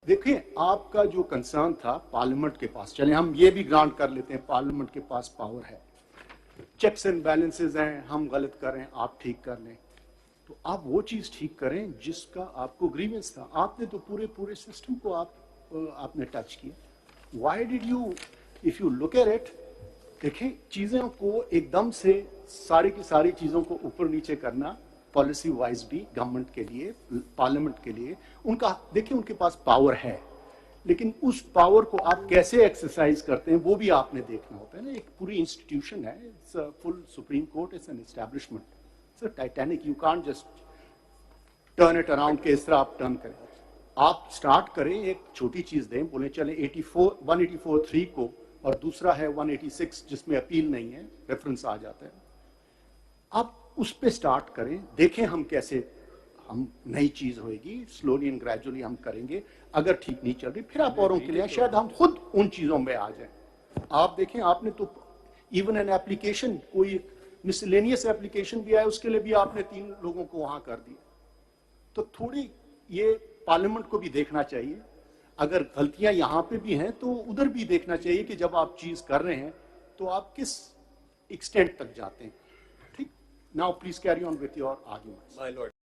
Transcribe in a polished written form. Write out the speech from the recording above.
देखिए, आपका जो कंसर्न था पार्लियामेंट के पास, चले हम ये भी ग्रांट कर लेते हैं, पार्लियामेंट के पास पावर है, चेक्स एंड बैलेंसेस हैं, हम गलत कर रहे हैं, आप ठीक कर लें, तो आप वो चीज ठीक करें जिसका आपको ग्रीवेंस था। आपने तो पूरे पूरे सिस्टम को आपने टच किया। Why did you, if you look at it, देखें चीजों को एकदम से सारी की सारी चीजों को ऊपर नीचे करना पॉलिसी वाइज भी गवर्नमेंट के लिए, पार्लियामेंट के लिए, उनका देखिए उनके पास पावर है, लेकिन उस पावर को आप कैसे एक्सरसाइज करते हैं वो भी आपने देखना होता है ना। एक पूरी इंस्टीट्यूशन है, it's full supreme court, it's an establishment, it's a Titanic, you can't just turn it around के इस तरह आप टर्न करें। आप स्टार्ट करें, एक छोटी चीज दें, बोले चले 184(3) को, और दूसरा है 186 जिसमें अपील नहीं है, रेफरेंस आ जाता है, आप उस पे स्टार्ट करें, देखें हम कैसे, हम नई चीज होगी, स्लोली एंड ग्रेजुअली हम करेंगे। अगर ठीक नहीं चल रही फिर आप औरों के लिए, शायद हम खुद उन चीजों में आ जाएं। आप देखें, आपने तो इवन एन एप्लीकेशन, कोई मिसलेनियस एप्लीकेशन भी आया, उसके लिए भी आपने 3 लोगों को वहां कर दिया। तो थोड़ी ये पार्लियामेंट को भी देखना चाहिए, अगर गलतियां यहां पे भी हैं तो उधर भी देखना चाहिए कि जब आप चीज कर रहे हैं तो आप किस एक्सटेंट तक जाते हैं। ठीक, now please carry on with your arguments. My lord.